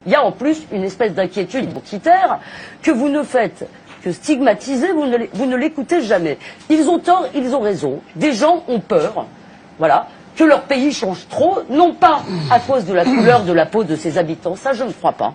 Il y a en plus une espèce d'inquiétude identitaire que vous ne faites que stigmatiser, vous ne l'écoutez jamais. Ils ont tort, ils ont raison. Des gens ont peur, voilà, que leur pays change trop, non pas à cause de la couleur de la peau de ses habitants, ça je ne crois pas,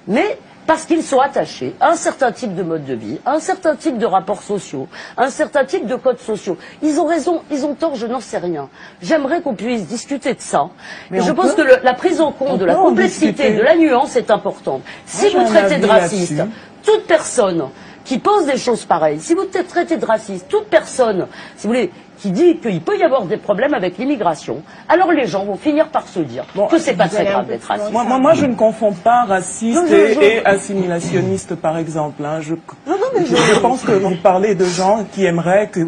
mais parce qu'ils sont attachés à un certain type de mode de vie, à un certain type de rapports sociaux, à un certain type de codes sociaux. Ils ont raison, ils ont tort, je n'en sais rien. J'aimerais qu'on puisse discuter de ça. Mais je pense que la prise en compte de la complexité, de la nuance est importante. Si vous traitez de raciste toute personne qui pense des choses pareilles, si vous traitez de raciste toute personne, si vous voulez, qui dit qu'il peut y avoir des problèmes avec l'immigration, alors les gens vont finir par se dire que c'est pas très grave d'être raciste. Moi, je ne confonds pas raciste et assimilationniste, par exemple. Hein. Je pense que vous parlez de gens qui aimeraient que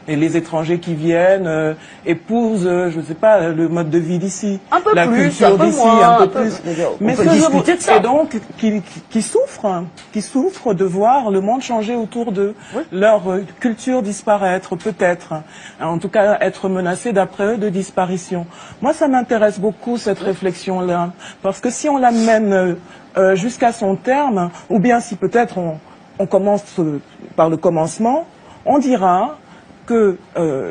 les étrangers qui viennent épousent, je ne sais pas, le mode de vie d'ici, la culture d'ici, un peu plus. Mais et donc, qui souffrent de voir le monde changer autour d'eux, leur culture disparaître, peut-être. En tout cas, être menacé d'après eux de disparition. Moi, ça m'intéresse beaucoup, cette réflexion-là. Parce que si on l'amène jusqu'à son terme, ou bien si peut-être on commence par le commencement, on dira que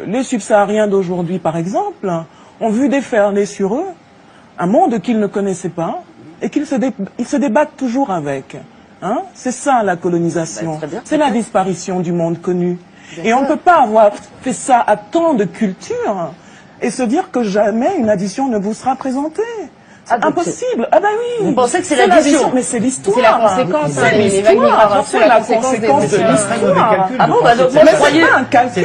les subsahariens d'aujourd'hui, par exemple, ont vu déferler sur eux un monde qu'ils ne connaissaient pas et qu'ils se débattent toujours avec. Hein? C'est ça, la colonisation. C'est la disparition du monde connu. Et on ne peut pas avoir fait ça à tant de cultures et se dire que jamais une addition ne vous sera présentée. C'est impossible. Ah ben oui. Vous pensez que c'est l'addition? Mais c'est l'histoire. C'est la conséquence. C'est l'histoire. C'est la conséquence de l'histoire. Ah bon, bah donc moi je croyais... C'est pas un calcul.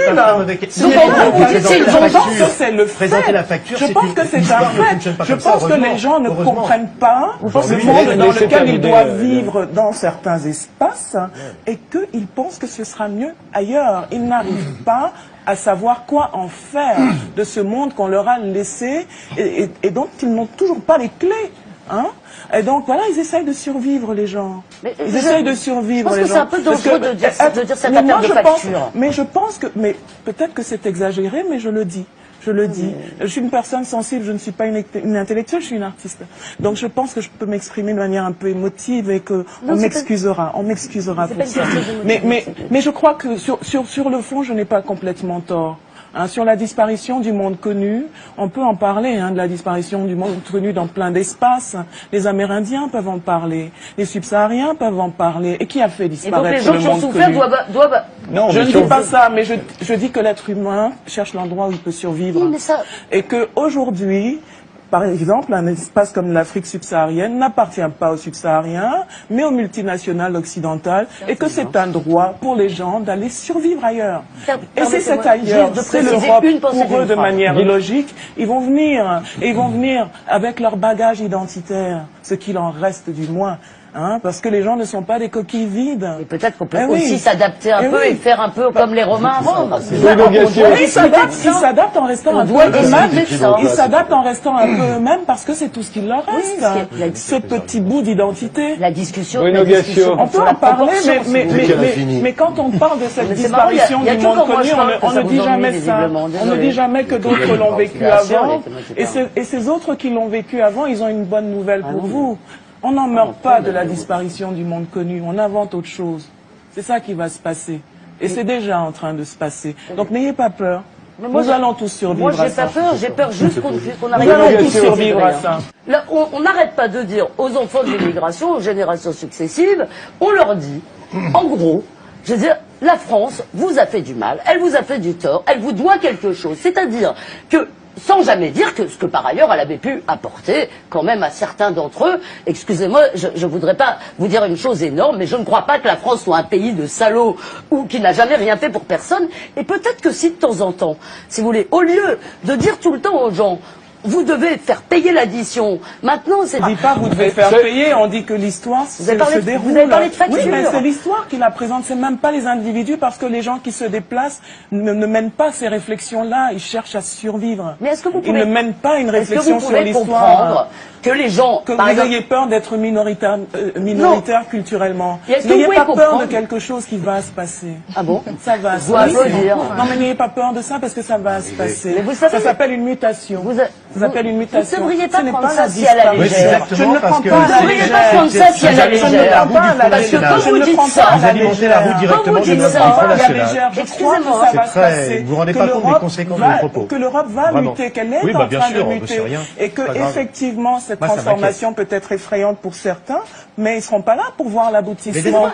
C'est le fait. Je pense que c'est un fait. Je pense que les gens ne comprennent pas le monde dans lequel ils doivent vivre dans certains espaces et qu'ils pensent que ce sera mieux ailleurs. Ils n'arrivent pas à savoir quoi en faire de ce monde qu'on leur a laissé et dont ils n'ont toujours pas les clés. Hein? Et donc voilà, ils essayent de survivre, les gens. Ils essayent de survivre, les gens. Je pense que c'est un peu dangereux de dire cette affaire de facture. Mais je pense que, peut-être que c'est exagéré, mais je le dis. Je le dis. Je suis une personne sensible, je ne suis pas une intellectuelle, je suis une artiste. Donc je pense que je peux m'exprimer de manière un peu émotive et que on m'excusera pour ça. Mais je crois que sur le fond, je n'ai pas complètement tort. Hein, sur la disparition du monde connu, on peut en parler, hein, de la disparition du monde connu dans plein d'espaces. Les Amérindiens peuvent en parler, les Subsahariens peuvent en parler. Et qui a fait disparaître le monde connu? Et donc les gens qui ont souffert doivent... Non, je ne dis pas ça, mais je dis que l'être humain cherche l'endroit où il peut survivre. Oui, mais ça... Et qu'aujourd'hui, par exemple, un espace comme l'Afrique subsaharienne n'appartient pas aux subsahariens, mais aux multinationales occidentales, et que c'est un droit pour les gens d'aller survivre ailleurs. Et c'est cet ailleurs, c'est l'Europe pour eux de manière logique. Ils vont venir, et ils vont venir avec leur bagage identitaire, ce qu'il en reste du moins. Hein, parce que les gens ne sont pas des coquilles vides. Et peut-être qu'on peut aussi s'adapter un peu et faire un peu comme les Romains avant. Ils s'adaptent en restant un peu eux-mêmes. Ils s'adaptent en restant un peu eux-mêmes parce que c'est tout ce qu'il leur reste. Ce petit bout d'identité. La discussion. On peut en parler, mais quand on parle de cette disparition du monde connu, on ne dit jamais ça. On ne dit jamais que d'autres l'ont vécu avant. Et ces autres qui l'ont vécu avant, ils ont une bonne nouvelle pour vous. On n'en meurt pas de la disparition du monde connu, on invente autre chose. C'est ça qui va se passer. Et c'est déjà en train de se passer. Donc n'ayez pas peur. Nous allons tous survivre à ça. Moi j'ai pas peur, j'ai peur juste qu'on arrive à tous survivre à ça. Là, on n'arrête pas de dire aux enfants de l'immigration, aux générations successives, on leur dit, en gros, je veux dire, la France vous a fait du mal, elle vous a fait du tort, elle vous doit quelque chose. C'est-à-dire que sans jamais dire que ce que par ailleurs elle avait pu apporter quand même à certains d'entre eux. Excusez-moi, je voudrais pas vous dire une chose énorme, mais je ne crois pas que la France soit un pays de salauds ou qui n'a jamais rien fait pour personne. Et peut-être que si de temps en temps, si vous voulez, au lieu de dire tout le temps aux gens vous devez faire payer l'addition. Maintenant, c'est... On ne dit pas vous devez faire payer, on dit que l'histoire se déroule. Vous avez parlé de facture. Oui, mais c'est l'histoire qui la présente, c'est même pas les individus, parce que les gens qui se déplacent ne mènent pas ces réflexions-là, ils cherchent à survivre. Mais est-ce que vous pouvez... Ils ne mènent pas une réflexion sur l'histoire. que les gens, que par vous exemple, ayez peur d'être minoritaire culturellement. Est-ce que N'ayez vous pas pouvez peur de comprendre quelque chose qui va se passer. ah bon? Ça va se dois passer. applaudir. Non, mais n'ayez pas peur de ça parce que ça va se passer. Mais vous savez- ça s'appelle une mutation. Ça s'appelle une mutation. Vous ne devriez pas Ce n'est prendre la ça si à la disparition. Oui, c'est légère. exactement Je ne le parce prends que pas à Vous la ne devriez pas légère. prendre ça si à la Je ne légère. prends pas à la Parce que légère. quand Je vous ne dites prends ça, pas à Vous la alimentez la roue légère. directement Quand vous du dites monde ça, À la international. légère, je crois que Excusez-moi. ça C'est va se très- passer. vous vous rendez Que pas compte des l'Europe conséquences de va- vos propos. Que l'Europe va Vraiment. muter, qu'elle est Oui, en bah, bien train sûr, de mais c'est muter. rien. Et que, Pas grave. effectivement, cette Moi, ça m'inquiète. transformation peut être effrayante pour certains, mais ils seront pas là pour voir l'aboutissement.